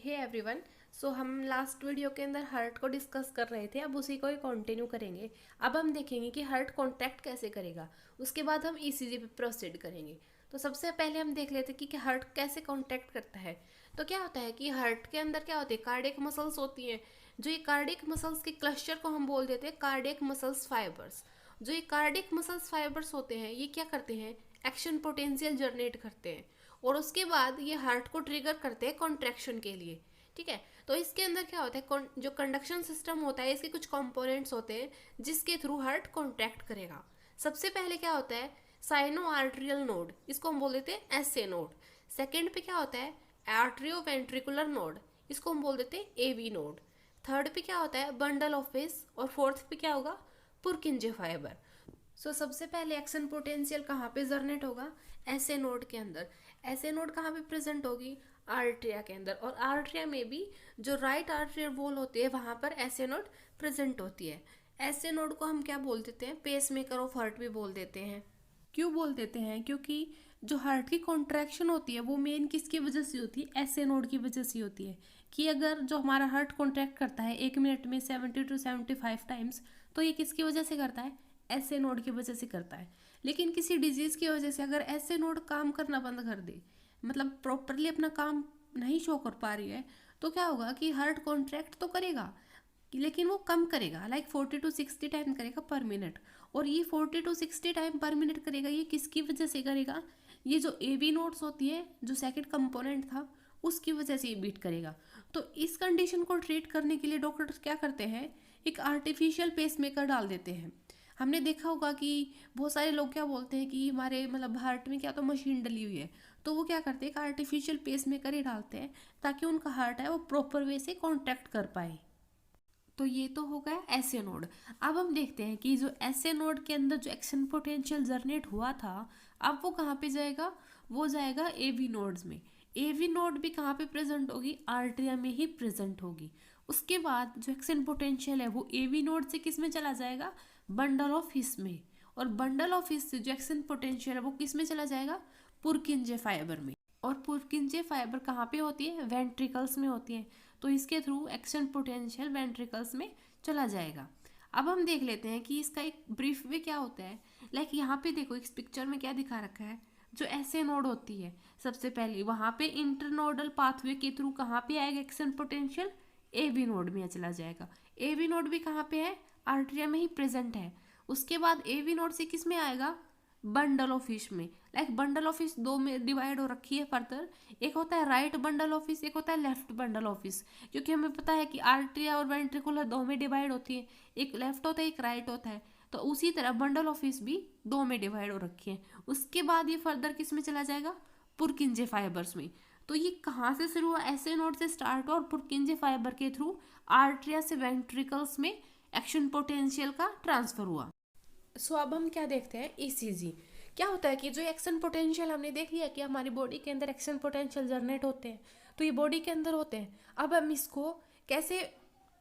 Hey everyone. सो हम last video के अंदर हार्ट को डिस्कस कर रहे थे, अब उसी को ही कंटिन्यू करेंगे। अब हम देखेंगे कि हार्ट कॉन्ट्रैक्ट कैसे करेगा, उसके बाद हम ईसीजी पे प्रोसीड करेंगे। तो सबसे पहले हम देख लेते हैं कि हार्ट कैसे कॉन्ट्रैक्ट करता है। तो क्या होता है कि हार्ट के अंदर क्या होती है, कार्डियक मसल्स होती हैं। जो ये कार्डियक मसल्स के क्लस्टर को हम बोल देते हैं कार्डियक मसल्स फाइबर्स। जो ये कार्डियक मसल्स फाइबर्स होते हैं, ये क्या करते हैं, एक्शन पोटेंशियल जनरेट करते हैं और उसके बाद ये हार्ट को ट्रिगर करते हैं कॉन्ट्रैक्शन के लिए। ठीक है, तो इसके अंदर क्या होता है, जो कंडक्शन सिस्टम होता है, इसके कुछ कंपोनेंट्स होते हैं जिसके थ्रू हार्ट कॉन्ट्रैक्ट करेगा। सबसे पहले क्या होता है, साइनो आर्ट्रियल नोड, इसको हम बोल देते हैं एसए नोड। सेकेंड पे क्या होता है, आर्ट्रियो वेंट्रिकुलर नोड, इसको हम बोल देते हैं एवी नोड। थर्ड पे क्या होता है, बंडल ऑफ वेस, और फोर्थ पे क्या होगा, पुरकिंजे फाइबर। सबसे पहले एक्शन पोटेंशियल कहाँ पे जनरेट होगा, एसए नोड के अंदर। एसए नोड कहाँ पे प्रेजेंट होगी, आर्ट्रिया के अंदर, और आर्ट्रिया में भी जो राइट आर्ट्रियल वॉल होती है वहाँ पर एसए नोड प्रेजेंट होती है। एसए नोड को हम क्या बोल देते हैं, पेस मेकर ऑफ हार्ट भी बोल देते हैं। क्यों बोल देते हैं, क्योंकि जो हार्ट की कॉन्ट्रैक्शन होती है वो मेन किसकी वजह से होती है, एसए नोड की वजह से होती है। कि अगर जो हमारा हार्ट कॉन्ट्रैक्ट करता है 1 मिनट में 70 to 75 टाइम्स, तो ये किसकी वजह से करता है, एसए नोड की वजह से करता है। लेकिन किसी डिजीज़ की वजह से अगर एसए नोड काम करना बंद कर दे, मतलब प्रॉपरली अपना काम नहीं शो कर पा रही है, तो क्या होगा कि हार्ट कॉन्ट्रैक्ट तो करेगा लेकिन वो कम करेगा, लाइक 40 to 60 टाइम करेगा पर मिनट। और ये 40 to 60 टाइम पर मिनट करेगा, ये किसकी वजह से करेगा, ये जो एवी नोड्स होती है, जो सेकंड कंपोनेंट था, उसकी वजह से ये बीट करेगा। तो इस कंडीशन को ट्रीट करने के लिए डॉक्टर्स क्या करते हैं, एक आर्टिफिशियल पेसमेकर डाल देते हैं। हमने देखा होगा कि बहुत सारे लोग क्या बोलते हैं कि हमारे मतलब हार्ट में क्या तो मशीन डली हुई है, तो वो क्या करते हैं, एक आर्टिफिशियल पेसमेकर ही डालते हैं ताकि उनका हार्ट है वो प्रॉपर वे से कॉन्ट्रैक्ट कर पाए। तो ये तो हो गया एसए नोड। अब हम देखते हैं कि जो एसए नोड के अंदर जो एक्शन पोटेंशियल जनरेट हुआ था, अब वो कहाँ पे जाएगा, वो जाएगा एवी नोड्स में। एवी नोड भी कहाँ पे प्रेजेंट होगी, आर्ट्रिया में ही प्रेजेंट होगी। उसके बाद जो एक्शन पोटेंशियल है वो एवी नोड से किस में चला जाएगा, बंडल ऑफ हिस में। और बंडल ऑफ हिस से जो एक्शन पोटेंशियल है वो किस में चला जाएगा, पुरकिंजे फाइबर में। और पुरकिंजे फाइबर कहाँ पे होती है, वेंट्रिकल्स में होती है। तो इसके थ्रू एक्शन पोटेंशियल वेंट्रिकल्स में चला जाएगा। अब हम देख लेते हैं कि इसका एक ब्रीफ वे क्या होता है। लाइक यहाँ पे देखो इस पिक्चर में क्या दिखा रखा है, जो एसए नोड होती है सबसे पहले वहाँ पे इंटरनोडल पाथवे के थ्रू कहाँ पे आएगा एक्शन पोटेंशियल, एवी नोड में चला जाएगा। एवी नोड भी कहाँ पे है, आर्ट्रिया में ही प्रेजेंट है। उसके बाद एवी नोड से किस में आएगा, बंडल ऑफ फिश में। लाइक बंडल ऑफ फिश दो में डिवाइड हो रखी है फर्दर, एक होता है राइट बंडल ऑफ फिश, एक होता है लेफ्ट बंडल ऑफ फिश। क्योंकि हमें पता है कि आर्ट्रिया और वेंट्रिकुलर दो में डिवाइड होती है, एक लेफ्ट होता है एक राइट होता है। तो उसी तरह बंडल ऑफ फिश भी दो में डिवाइड हो रखी है। उसके बाद ये फर्दर किस में चला जाएगा, पुरकिंजे फाइबर्स में। तो ये कहाँ से शुरू हुआ, ऐसे नोड से स्टार्ट हुआ और पुरकिंजे फाइबर के थ्रू आर्ट्रिया से वेंट्रिकल्स में एक्शन पोटेंशियल का ट्रांसफर हुआ। अब हम क्या देखते हैं, ईसीजी। क्या होता है कि जो एक्शन पोटेंशियल हमने देख लिया कि हमारी बॉडी के अंदर एक्शन पोटेंशियल जनरेट होते हैं, तो ये बॉडी के अंदर होते हैं। अब हम इसको कैसे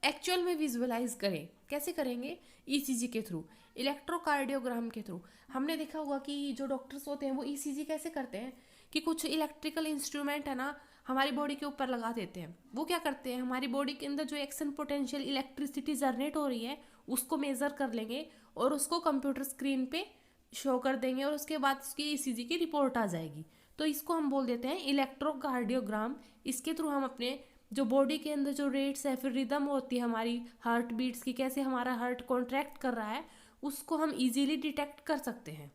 एक्चुअल में विजुअलाइज करें, कैसे करेंगे, ईसीजी के थ्रू, इलेक्ट्रोकार्डियोग्राम के थ्रू। हमने देखा होगा कि जो डॉक्टर्स होते हैं वो ईसीजी कैसे करते हैं कि कुछ इलेक्ट्रिकल इंस्ट्रूमेंट है ना, हमारी बॉडी के ऊपर लगा देते हैं। वो क्या करते हैं, हमारी बॉडी के अंदर जो एक्शन पोटेंशियल इलेक्ट्रिसिटी जनरेट हो रही है उसको मेजर कर लेंगे और उसको कंप्यूटर स्क्रीन पे शो कर देंगे और उसके बाद उसकी ईसीजी की रिपोर्ट आ जाएगी। तो इसको हम बोल देते हैं इलेक्ट्रोकार्डियोग्राम। इसके थ्रू हम अपने जो बॉडी के अंदर जो रेट्स है, फिर रिदम होती है हमारी हार्ट बीट्स की, कैसे हमारा हार्ट कॉन्ट्रैक्ट कर रहा है, उसको हम इजीली डिटेक्ट कर सकते हैं।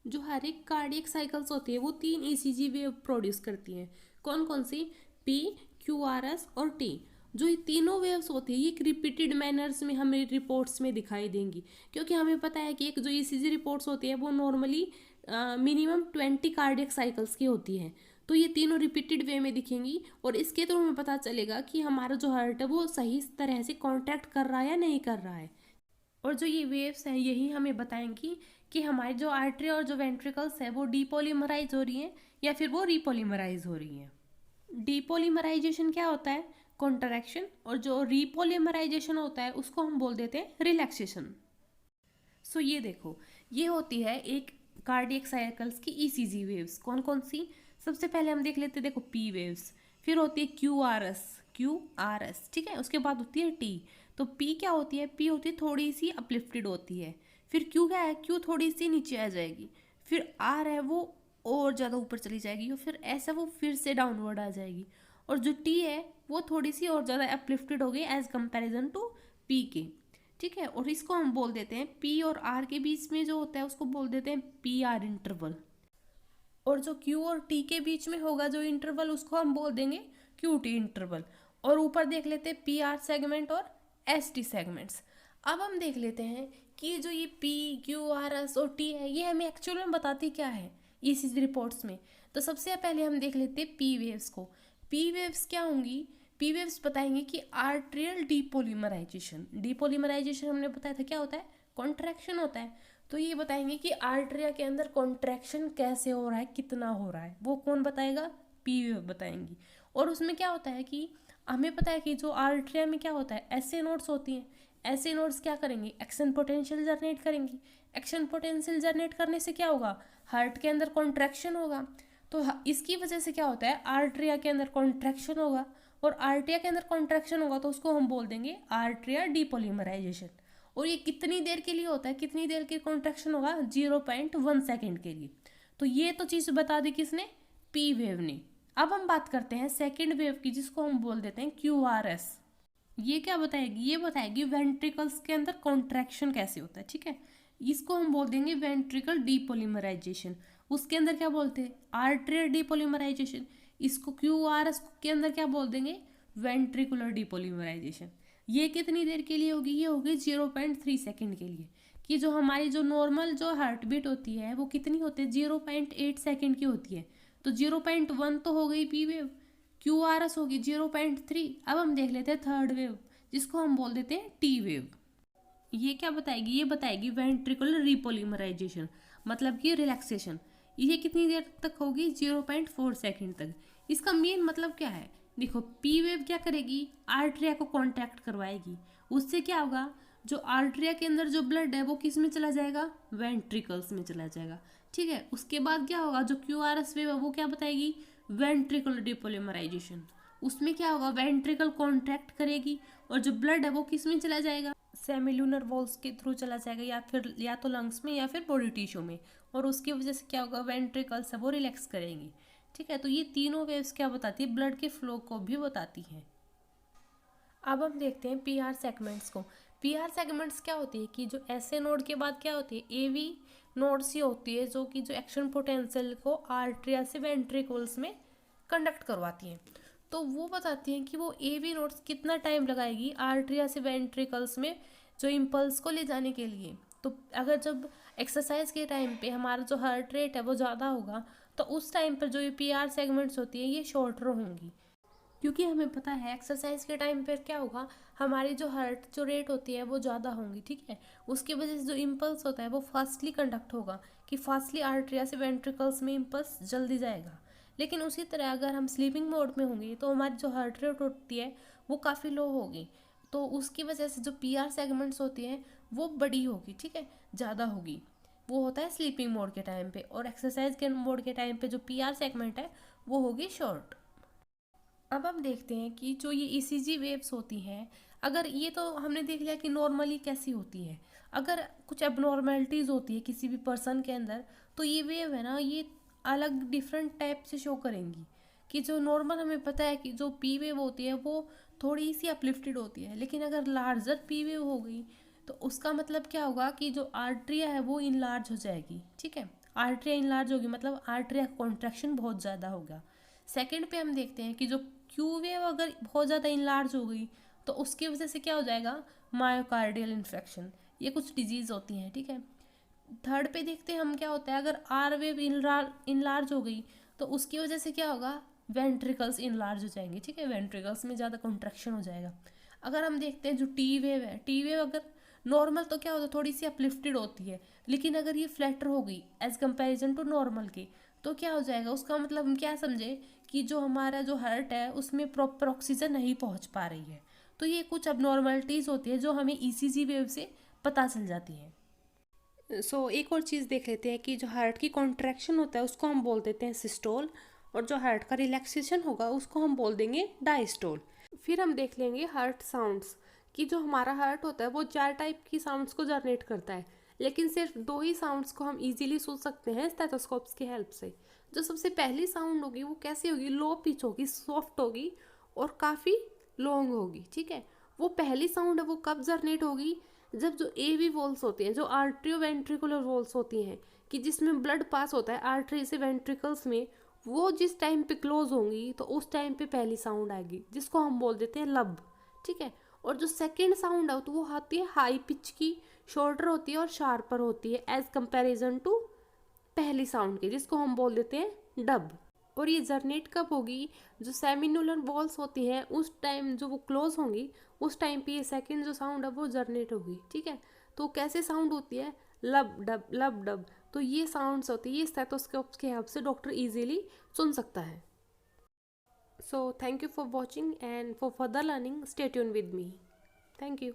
जो हर एक कार्डियक साइकिल्स होती है वो 3 ईसीजी वेव प्रोड्यूस करती हैं। कौन कौन सी, पी, क्यू आर एस और टी। जो ये तीनों वेव्स होती है ये एक रिपीटेड मैनर्स में हमें रिपोर्ट्स में दिखाई देंगी। क्योंकि हमें पता है कि एक जो ईसीजी रिपोर्ट्स होती है वो नॉर्मली मिनिमम 20 कार्डियक साइकिल्स की होती है। तो ये तीनों रिपीटेड वे में दिखेंगी और इसके थ्रू हमें पता चलेगा कि हमारा जो हार्ट है वो सही तरह से कॉन्ट्रैक्ट कर रहा है या नहीं कर रहा है। और जो ये वेव्स हैं यही हमें बताएंगी कि हमारी जो आर्टरी और जो वेंट्रिकल्स है वो डीपोलीमराइज हो रही हैं या फिर वो रीपोलीमराइज हो रही हैं। डीपोलीमराइजेशन क्या होता है, कॉन्ट्रैक्शन, और जो रीपोलीमराइजेशन होता है उसको हम बोल देते हैं रिलैक्सेशन। ये देखो, ये होती है एक कार्डियक साइकिल्स की ईसीजी वेव्स। कौन कौन सी, सबसे पहले हम देख लेते हैं, देखो पी वेव्स, फिर होती है Q R S, Q R S, ठीक है। उसके बाद होती है टी। तो पी क्या होती है, पी होती है थोड़ी सी अपलिफ्टेड होती है। फिर क्यू क्या है, क्यू थोड़ी सी नीचे आ जाएगी। फिर आर है वो और ज़्यादा ऊपर चली जाएगी, और फिर ऐसा वो फिर से डाउनवर्ड आ जाएगी। और जो टी है वो थोड़ी सी और ज़्यादा अपलिफ्टेड हो गई एज कंपेरिजन टू पी के, ठीक है। और इसको हम बोल देते हैं पी और आर के बीच में जो होता है उसको बोल देते हैं पी आर इंटरवल। और जो क्यू और टी के बीच में होगा जो इंटरवल उसको हम बोल देंगे क्यू टी इंटरवल। और ऊपर देख लेते हैं पी आर सेगमेंट और एस टी सेगमेंट्स। अब हम देख लेते हैं कि जो ये पी क्यू आर एस और टी है ये हमें एक्चुअल में बताती क्या है ईसीजी रिपोर्ट्स में। तो सबसे पहले हम देख लेते हैं पी वेव्स को। पी वेव्स क्या होंगी, पी वेव्स बताएंगे कि आर्ट्रियल डीपोलीमराइजेशन। डीपोलीमराइजेशन हमने बताया था क्या होता है, कॉन्ट्रैक्शन होता है। तो ये बताएंगे कि आर्ट्रिया के अंदर कॉन्ट्रैक्शन कैसे हो रहा है, कितना हो रहा है, वो कौन बताएगा, पी वेव बताएंगी। और उसमें क्या होता है कि हमें पता है कि जो आर्ट्रिया में क्या होता है, एसए नोड्स होती हैं। एसए नोड्स क्या करेंगी, एक्शन पोटेंशियल जनरेट करेंगी। एक्शन पोटेंशियल जनरेट करने से क्या होगा, हार्ट के अंदर कॉन्ट्रैक्शन होगा। तो इसकी वजह से क्या होता है, आर्ट्रिया के अंदर कॉन्ट्रैक्शन होगा। और आर्ट्रिया के अंदर कॉन्ट्रैक्शन होगा तो उसको हम बोल देंगे आर्ट्रिया डीपोलीमराइजेशन। और ये कितनी देर के लिए होता है, कितनी देर के कॉन्ट्रैक्शन होगा, 0.1 सेकेंड के लिए। तो ये तो चीज़ बता दी किसने, पी वेव ने। अब हम बात करते हैं सेकेंड वेव की जिसको हम बोल देते हैं क्यू आर एस। ये क्या बताएगी, ये बताएगी वेंट्रिकल्स के अंदर कॉन्ट्रैक्शन कैसे होता है, ठीक है। इसको हम बोल देंगे वेंट्रिकल डीपोलीमराइजेशन। उसके अंदर क्या बोलते हैं, आर्ट्रियल डीपोलीमराइजेशन। इसको क्यू आर एस के अंदर क्या बोल देंगे, वेंट्रिकुलर डीपोलीमराइजेशन। ये कितनी देर के लिए होगी, ये होगी 0.3 सेकेंड के लिए। कि जो हमारी जो नॉर्मल जो हार्ट बीट होती है वो कितनी होती है, 0.8 सेकेंड की होती है। तो 0.1 तो हो गई P wave, Q R S होगी 0.3। अब हम देख लेते हैं थर्ड वेव जिसको हम बोल देते हैं टी वेव। ये क्या बताएगी, ये बताएगी वेंट्रिकुलर रिपोलीमराइजेशन, मतलब कि रिलैक्सेशन। ये कितनी देर तक होगी, 0.4 सेकेंड तक। इसका मेन मतलब क्या है, देखो पी वेव क्या करेगी, आर्ट्रिया को कॉन्ट्रैक्ट करवाएगी। उससे क्या होगा, जो आर्ट्रिया के अंदर जो ब्लड है वो किस में चला जाएगा, वेंट्रिकल्स में चला जाएगा, ठीक है। उसके बाद क्या होगा, जो क्यू आर एस वेव है वो क्या बताएगी, वेंट्रिकुलर डिपोलीमराइजेशन। उसमें क्या होगा, वेंट्रिकल कॉन्ट्रैक्ट करेगी और जो ब्लड है वो किस में चला जाएगा, सेमिलुनर वॉल्स के थ्रू चला जाएगा, या फिर या तो लंग्स में या फिर बॉडी टिश्यू में। और उसकी वजह से क्या होगा, वेंट्रिकल्स है वो रिलैक्स करेंगी, ठीक है। तो ये तीनों वेव्स क्या बताती है, ब्लड के फ्लो को भी बताती हैं। अब हम देखते हैं पी आर सेगमेंट्स को। पी आर सेगमेंट्स क्या होती है कि जो एसए नोड के बाद क्या होती है, ए वी नोड्स ही होती है जो कि जो एक्शन पोटेंशियल को आर्ट्रिया से वेंट्रिकल्स में कंडक्ट करवाती हैं। तो वो बताती हैं कि वो ए वी नोड्स कितना टाइम लगाएगी आर्ट्रिया से वेंट्रिकल्स में जो इम्पल्स को ले जाने के लिए। तो अगर जब एक्सरसाइज के टाइम पे हमारा जो हार्ट रेट है वो ज़्यादा होगा तो उस टाइम पर जो ये पी आर सेगमेंट्स होती है ये शॉर्टर होंगी। क्योंकि हमें पता है एक्सरसाइज के टाइम पर क्या होगा, हमारी जो हार्ट जो रेट होती है वो ज़्यादा होंगी, ठीक है। उसकी वजह से जो इम्पल्स होता है वो फास्टली कंडक्ट होगा, कि फास्टली आर्ट्रिया से वेंट्रिकल्स में इम्पल्स जल्दी जाएगा। लेकिन उसी तरह अगर हम स्लीपिंग मोड में होंगे तो हमारी जो हार्ट रेट होती है वो काफ़ी लो होगी। तो उसकी वजह से जो पी आर सेगमेंट्स होती हैं वो बड़ी होगी, ठीक है, ज़्यादा होगी। वो होता है स्लीपिंग मोड के टाइम पे, और एक्सरसाइज के मोड के टाइम पे जो पी आर सेगमेंट है वो होगी शॉर्ट। अब हम देखते हैं कि जो ये ईसीजी वेव्स होती हैं, अगर ये तो हमने देख लिया कि नॉर्मली कैसी होती है। अगर कुछ एबनॉर्मेलिटीज़ होती है किसी भी पर्सन के अंदर तो ये वेव है ना, ये अलग डिफरेंट टाइप से शो करेंगी। कि जो नॉर्मल हमें पता है कि जो पी वेव होती है वो थोड़ी सी अपलिफ्टेड होती है, लेकिन अगर लार्जर पी वेव हो गई तो उसका मतलब क्या होगा कि जो आर्ट्रिया है वो इनलार्ज हो जाएगी, ठीक है। आर्ट्रिया इनलार्ज होगी मतलब आर्ट्रिया कॉन्ट्रैक्शन बहुत ज़्यादा होगा। सेकंड पे हम देखते हैं कि जो क्यू वेव अगर बहुत ज़्यादा इनलार्ज हो गई तो उसकी वजह से क्या हो जाएगा, मायोकार्डियल इन्फेक्शन, ये कुछ डिजीज़ होती हैं, ठीक है। थर्ड पे देखते हैं हम क्या होता है, अगर आर वेव इनलार्ज हो गई तो उसकी वजह से क्या होगा, वेंट्रिकल्स इनलार्ज हो जाएंगे, ठीक है, वेंट्रिकल्स में ज़्यादा कॉन्ट्रैक्शन हो जाएगा। अगर हम देखते हैं जो टी वेव है, टी वेव अगर नॉर्मल तो क्या होता है, थोड़ी सी अपलिफ्टेड होती है, लेकिन अगर ये फ्लैटर हो गई एज कंपेरिजन टू नॉर्मल के तो क्या हो जाएगा, उसका मतलब हम क्या समझे कि जो हमारा जो हार्ट है उसमें प्रॉपर ऑक्सीजन नहीं पहुंच पा रही है। तो ये कुछ अबनॉर्मलिटीज़ होती है जो हमें ईसीजी वेव से पता चल जाती है। एक और चीज़ देख लेते हैं कि जो हार्ट की कॉन्ट्रैक्शन होता है उसको हम बोल देते हैं सिस्टोल, और जो हार्ट का रिलैक्सेशन होगा उसको हम बोल देंगे डायस्टोल। फिर हम देख लेंगे हार्ट साउंड्स, कि जो हमारा हार्ट होता है वो 4 टाइप की साउंड्स को जनरेट करता है, लेकिन सिर्फ 2 ही साउंड्स को हम इजीली सुन सकते हैं स्टेथोस्कोप्स की हेल्प से। जो सबसे पहली साउंड होगी वो कैसी होगी, लो पिच होगी, सॉफ्ट होगी और काफ़ी लॉन्ग होगी, ठीक है। वो पहली साउंड है वो कब जनरेट होगी, जब जो एवी वॉल्स होती हैं, जो आर्ट्रियो वेंट्रिकुलर वॉल्स होती हैं, कि जिसमें ब्लड पास होता है आर्टरी से वेंट्रिकल्स में, वो जिस टाइम पे क्लोज होंगी तो उस टाइम पे पहली साउंड आएगी, जिसको हम बोल देते हैं लब, ठीक है। और जो सेकेंड साउंड है तो वो आती है हाई पिच की, शॉर्टर होती है और शार्पर होती है एज कंपेरिजन टू पहली साउंड के, जिसको हम बोल देते हैं डब। और ये जरनेट कब होगी, जो सेमिनुलर वॉल्स होती हैं उस टाइम जो वो क्लोज होंगी उस टाइम पे ये सेकंड जो साउंड है वो जरनेट होगी, ठीक है। तो कैसे साउंड होती है, लब डब लब डब। तो ये साउंड्स होती है, ये स्टेथोस्कोप्स के हेल्प से डॉक्टर इजीली सुन सकता है। So thank you for watching and for further learning stay tune with me. Thank you.